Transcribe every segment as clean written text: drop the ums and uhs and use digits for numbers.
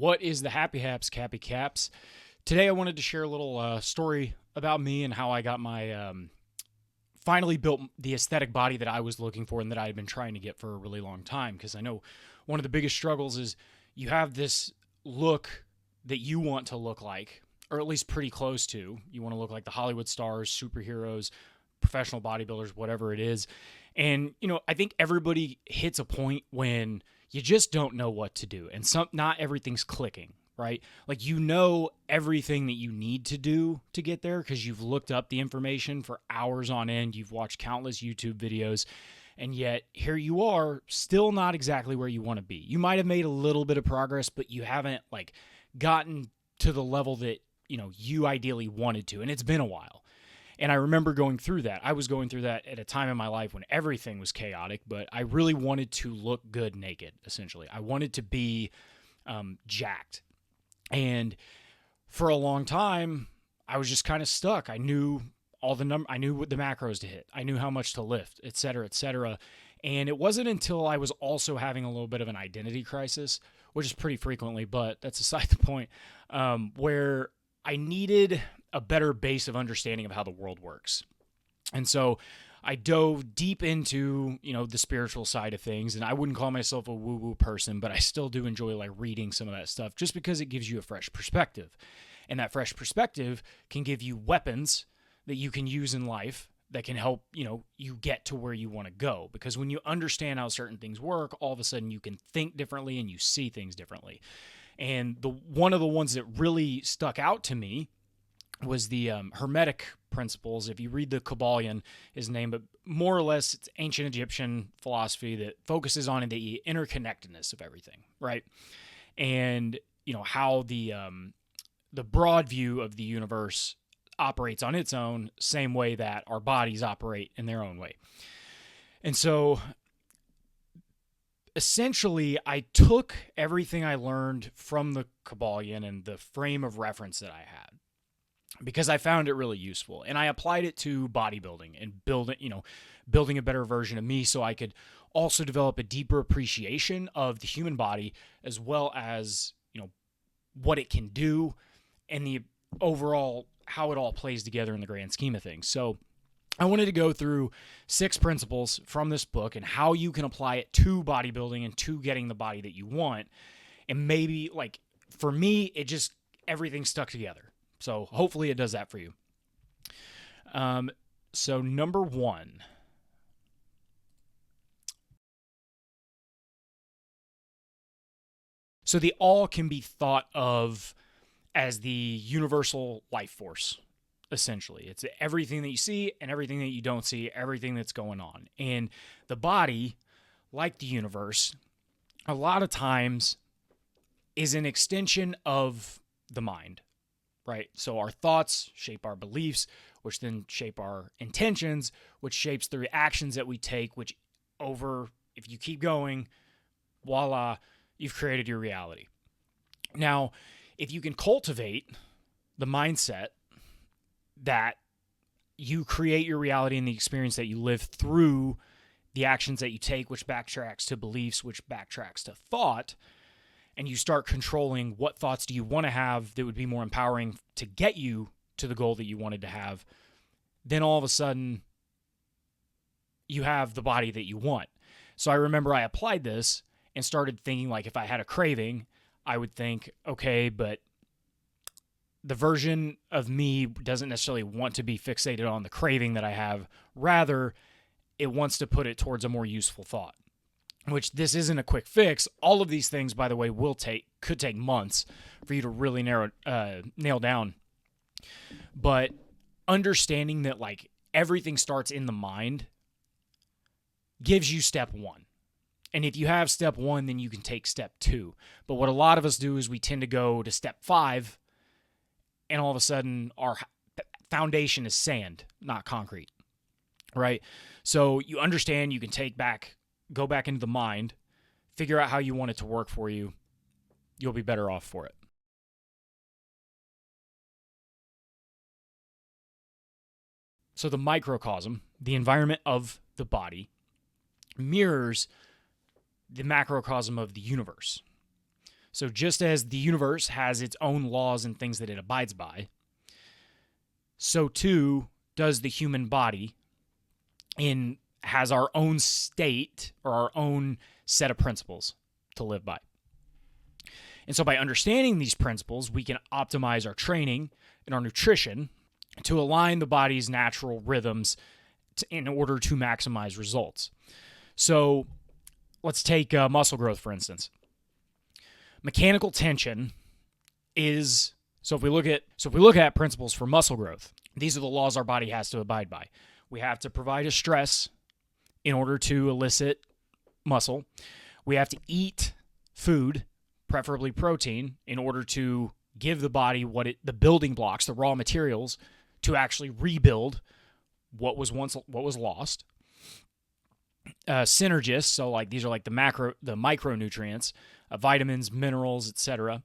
What is the Happy Haps, Cappy Caps? Today I wanted to share a little story about me and how I got my finally built the aesthetic body that I was looking for and that I had been trying to get for a really long time. Because I know one of the biggest struggles is you have this look that you want to look like, or at least pretty close to. You want to look like the Hollywood stars, superheroes, professional bodybuilders, whatever it is. And, I think everybody hits a point when you just don't know what to do. And not everything's clicking, right? Like, everything that you need to do to get there because you've looked up the information for hours on end. You've watched countless YouTube videos. And yet here you are, still not exactly where you want to be. You might have made a little bit of progress, but you haven't gotten to the level that, you ideally wanted to. And it's been a while. And I remember going through that. I was going through that at a time in my life when everything was chaotic, but I really wanted to look good naked, essentially. I wanted to be jacked. And for a long time, I was just kind of stuck. I knew I knew what the macros to hit. I knew how much to lift, et cetera, et cetera. And it wasn't until I was also having a little bit of an identity crisis, which is pretty frequently, but that's aside the point, where I needed a better base of understanding of how the world works. And so I dove deep into, the spiritual side of things, and I wouldn't call myself a woo-woo person, but I still do enjoy reading some of that stuff just because it gives you a fresh perspective. And that fresh perspective can give you weapons that you can use in life that can help, you get to where you want to go. Because when you understand how certain things work, all of a sudden you can think differently and you see things differently. And one of the ones that really stuck out to me was the Hermetic principles. If you read the Kabbalion, is named, but more or less it's ancient Egyptian philosophy that focuses on the interconnectedness of everything, right? And how the broad view of the universe operates on its own, same way that our bodies operate in their own way. And so essentially, I took everything I learned from the Kabbalion and the frame of reference that I had, because I found it really useful, and I applied it to bodybuilding and building a better version of me, so I could also develop a deeper appreciation of the human body, as well as what it can do and the overall how it all plays together in the grand scheme of things. So I wanted to go through 6 principles from this book and how you can apply it to bodybuilding and to getting the body that you want. And maybe, for me, everything stuck together. So hopefully it does that for you. So number 1. So the all can be thought of as the universal life force, essentially. It's everything that you see and everything that you don't see, everything that's going on. And the body, like the universe, a lot of times is an extension of the mind, right? So our thoughts shape our beliefs, which then shape our intentions, which shapes the reactions that we take, which if you keep going, voila, you've created your reality. Now, if you can cultivate the mindset that you create your reality and the experience that you live through the actions that you take, which backtracks to beliefs, which backtracks to thought, and you start controlling what thoughts do you want to have that would be more empowering to get you to the goal that you wanted to have, then all of a sudden you have the body that you want. So I remember I applied this and started thinking, if I had a craving, I would think, okay, but the version of me doesn't necessarily want to be fixated on the craving that I have. Rather, it wants to put it towards a more useful thought, which this isn't a quick fix. All of these things, by the way, could take months for you to really nail down. But understanding that everything starts in the mind gives you step 1. And if you have step 1, then you can take step 2. But what a lot of us do is we tend to go to step 5, and all of a sudden our foundation is sand, not concrete, right? So you understand you can go back into the mind, figure out how you want it to work for you. You'll be better off for it. So the microcosm, the environment of the body, mirrors the macrocosm of the universe. So just as the universe has its own laws and things that it abides by, so too does the human body has our own state or our own set of principles to live by. And so by understanding these principles, we can optimize our training and our nutrition to align the body's natural rhythms in order to maximize results. So let's take muscle growth, for instance. Mechanical tension is, so if we look at principles for muscle growth, these are the laws our body has to abide by. We have to provide a stress in order to elicit muscle. We have to eat food, preferably protein, in order to give the body the building blocks, the raw materials, to actually rebuild what was lost. Synergists, so like these are like the micronutrients, vitamins, minerals, etc.,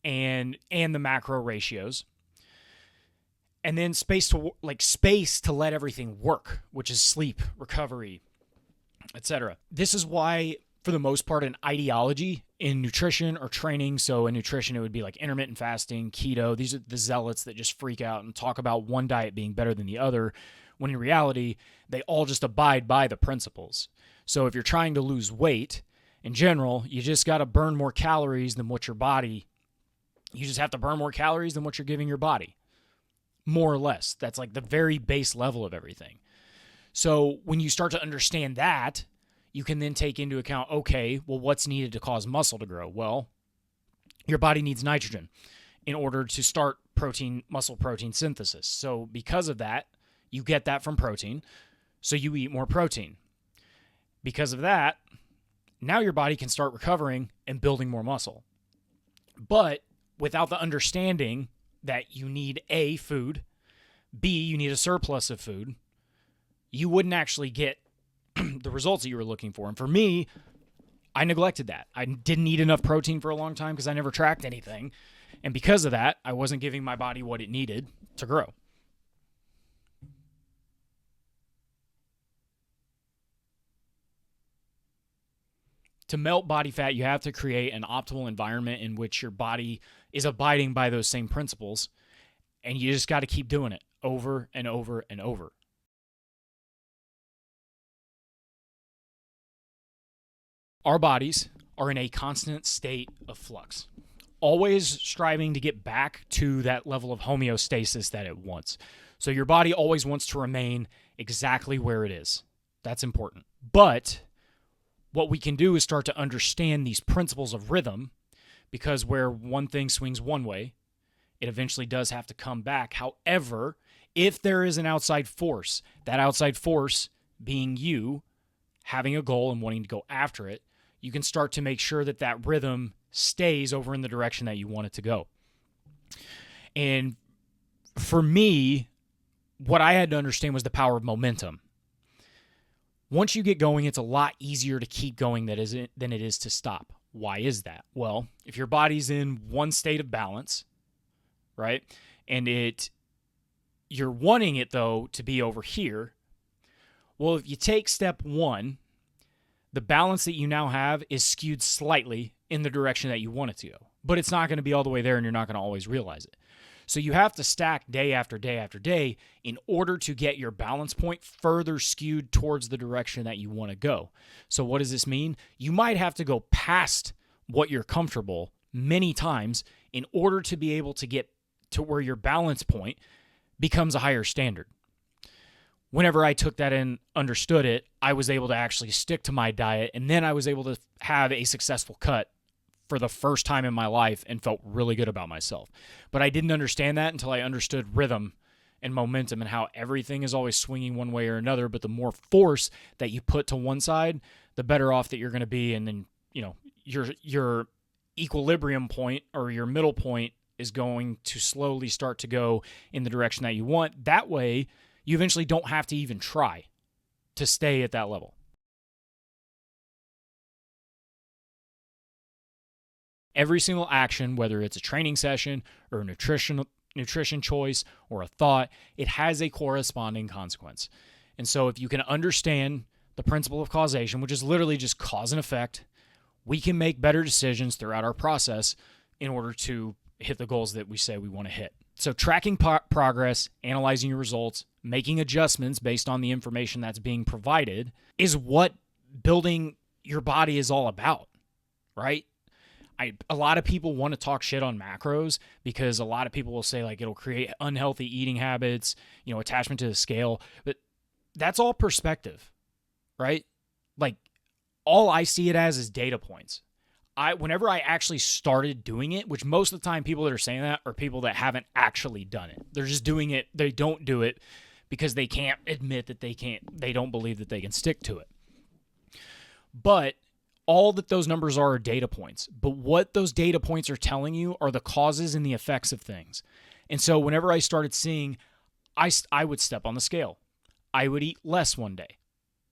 and the macro ratios. And then space to let everything work, which is sleep, recovery, etc. This is why, for the most part, an ideology in nutrition or training, so in nutrition it would be like intermittent fasting, keto, these are the zealots that just freak out and talk about one diet being better than the other, when in reality, they all just abide by the principles. So if you're trying to lose weight, in general, you just got to burn more calories than what your body, you just have to burn more calories than what you're giving your body. More or less. That's like the very base level of everything. So when you start to understand that, you can then take into account, okay, well, what's needed to cause muscle to grow? Well, your body needs nitrogen in order to start muscle protein synthesis. So because of that, you get that from protein, so you eat more protein. Because of that, now your body can start recovering and building more muscle. But without the understanding that you need A, food, B, you need a surplus of food, you wouldn't actually get the results that you were looking for. And for me, I neglected that. I didn't eat enough protein for a long time because I never tracked anything. And because of that, I wasn't giving my body what it needed to grow. To melt body fat, you have to create an optimal environment in which your body is abiding by those same principles, and you just got to keep doing it over and over and over. Our bodies are in a constant state of flux, always striving to get back to that level of homeostasis that it wants. So your body always wants to remain exactly where it is. That's important. But what we can do is start to understand these principles of rhythm, because where one thing swings one way, it eventually does have to come back. However, if there is an outside force, that outside force being you having a goal and wanting to go after it, you can start to make sure that that rhythm stays over in the direction that you want it to go. And for me, what I had to understand was the power of momentum. Once you get going, it's a lot easier to keep going than it is to stop. Why is that? Well, if your body's in one state of balance, right, and you're wanting it, though, to be over here, well, if you take step one, the balance that you now have is skewed slightly in the direction that you want it to go. But it's not going to be all the way there, and you're not going to always realize it. So you have to stack day after day after day in order to get your balance point further skewed towards the direction that you want to go. So what does this mean? You might have to go past what you're comfortable many times in order to be able to get to where your balance point becomes a higher standard. Whenever I took that and understood it, I was able to actually stick to my diet, and then I was able to have a successful cut for the first time in my life and felt really good about myself. But I didn't understand that until I understood rhythm and momentum and how everything is always swinging one way or another, but the more force that you put to one side, the better off that you're going to be. And then, your equilibrium point or your middle point is going to slowly start to go in the direction that you want. That way, you eventually don't have to even try to stay at that level. Every single action, whether it's a training session or a nutrition choice or a thought, it has a corresponding consequence. And so if you can understand the principle of causation, which is literally just cause and effect, we can make better decisions throughout our process in order to hit the goals that we say we want to hit. So tracking progress, analyzing your results, making adjustments based on the information that's being provided is what building your body is all about, right? A lot of people want to talk shit on macros because a lot of people will say like it'll create unhealthy eating habits, attachment to the scale, but that's all perspective, right? Like all I see it as is data points. Whenever I actually started doing it, which most of the time people that are saying that are people that haven't actually done it. They're just doing it. They don't do it because they can't admit that they don't believe that they can stick to it. But all that those numbers are data points. But what those data points are telling you are the causes and the effects of things. And so whenever I started seeing, I would step on the scale. I would eat less one day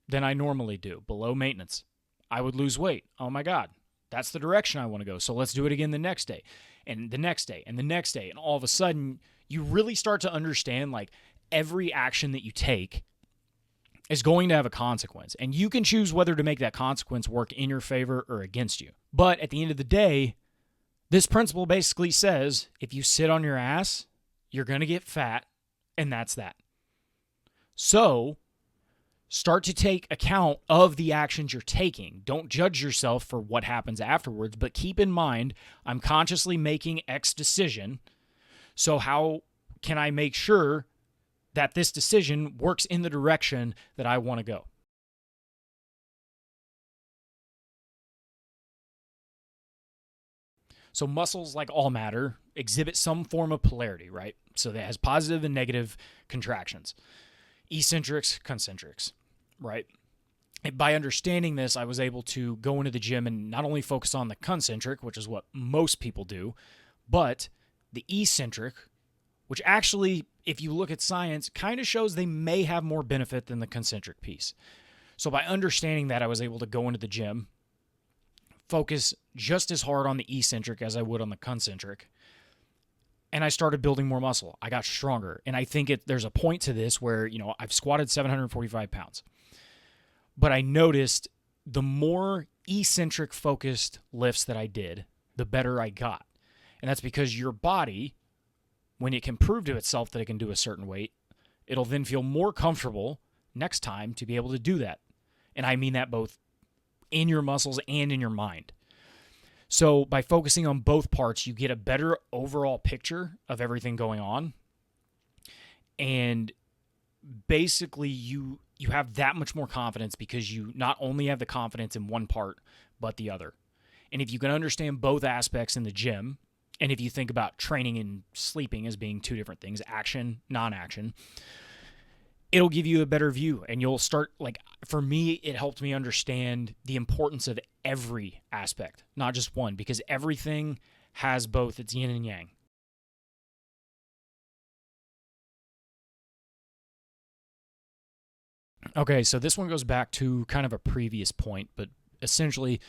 than I normally do, below maintenance. I would lose weight. Oh my God, that's the direction I want to go. So let's do it again the next day, and the next day, and the next day. And all of a sudden, you really start to understand like every action that you take is going to have a consequence. And you can choose whether to make that consequence work in your favor or against you. But at the end of the day, this principle basically says if you sit on your ass, you're going to get fat, and that's that. So start to take account of the actions you're taking. Don't judge yourself for what happens afterwards, but keep in mind, I'm consciously making X decision. So how can I make sure that this decision works in the direction that I want to go? So muscles, like all matter, exhibit some form of polarity, right? So that has positive and negative contractions. Eccentrics, concentrics, right? And by understanding this, I was able to go into the gym and not only focus on the concentric, which is what most people do, but the eccentric, which actually, if you look at science, kind of shows they may have more benefit than the concentric piece. So by understanding that, I was able to go into the gym, focus just as hard on the eccentric as I would on the concentric, and I started building more muscle. I got stronger. And I think there's a point to this where, I've squatted 745 pounds. But I noticed the more eccentric focused lifts that I did, the better I got. And that's because your body, when it can prove to itself that it can do a certain weight, it'll then feel more comfortable next time to be able to do that. And I mean that both in your muscles and in your mind. So by focusing on both parts, you get a better overall picture of everything going on. And basically you have that much more confidence because you not only have the confidence in one part, but the other. And if you can understand both aspects in the gym, and if you think about training and sleeping as being two different things, action, non-action, it'll give you a better view. And you'll start, like, for me, it helped me understand the importance of every aspect, not just one, because everything has both its yin and yang. Okay, so this one goes back to kind of a previous point, but essentially,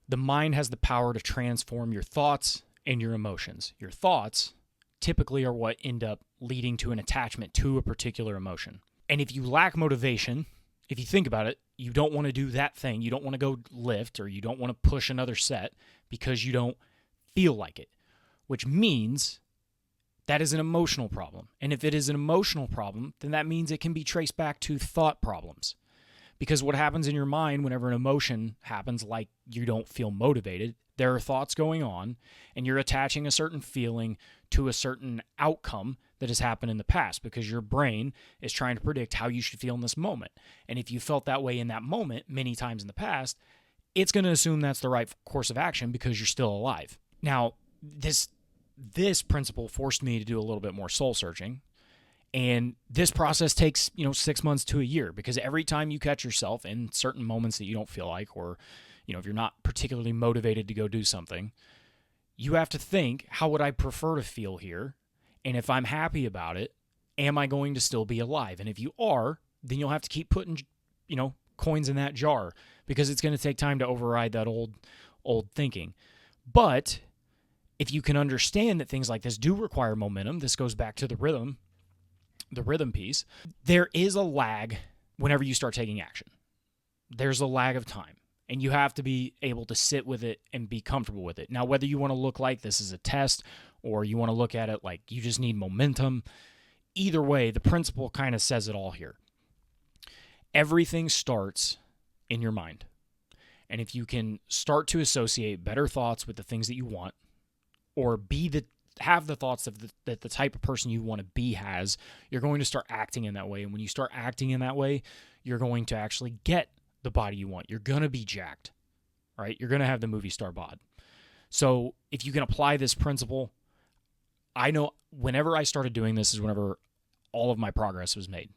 the mind has the power to transform your thoughts and your emotions. Your thoughts typically are what end up leading to an attachment to a particular emotion. And if you lack motivation, if you think about it, you don't want to do that thing. You don't want to go lift, or you don't want to push another set because you don't feel like it, which means that is an emotional problem. And if it is an emotional problem, then that means it can be traced back to thought problems. Because what happens in your mind whenever an emotion happens, like you don't feel motivated, there are thoughts going on, and you're attaching a certain feeling to a certain outcome that has happened in the past, because your brain is trying to predict how you should feel in this moment. And if you felt that way in that moment many times in the past, it's going to assume that's the right course of action because you're still alive. Now, this principle forced me to do a little bit more soul searching. And this process takes, 6 months to a year, because every time you catch yourself in certain moments that you don't feel like, or, if you're not particularly motivated to go do something, you have to think, how would I prefer to feel here? And if I'm happy about it, am I going to still be alive? And if you are, then you'll have to keep putting, coins in that jar, because it's going to take time to override that old thinking. But if you can understand that things like this do require momentum, this goes back to the rhythm piece, there is a lag whenever you start taking action. There's a lag of time. And you have to be able to sit with it and be comfortable with it. Now, whether you want to look like this is a test or you want to look at it like you just need momentum, either way, the principle kind of says it all here. Everything starts in your mind. And if you can start to associate better thoughts with the things that you want, or have the thoughts that the type of person you want to be has, you're going to start acting in that way. And when you start acting in that way, you're going to actually get the body you want. You're going to be jacked, right? You're going to have the movie star bod. So if you can apply this principle, I know whenever I started doing this is whenever all of my progress was made.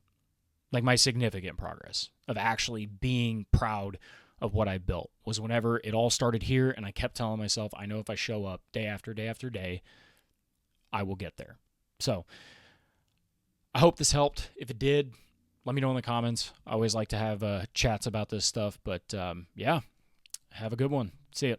Like my significant progress of actually being proud of what I built was whenever it all started here, and I kept telling myself, I know if I show up day after day after day, I will get there. So I hope this helped. If it did, let me know in the comments. I always like to have chats about this stuff, but yeah, have a good one. See ya.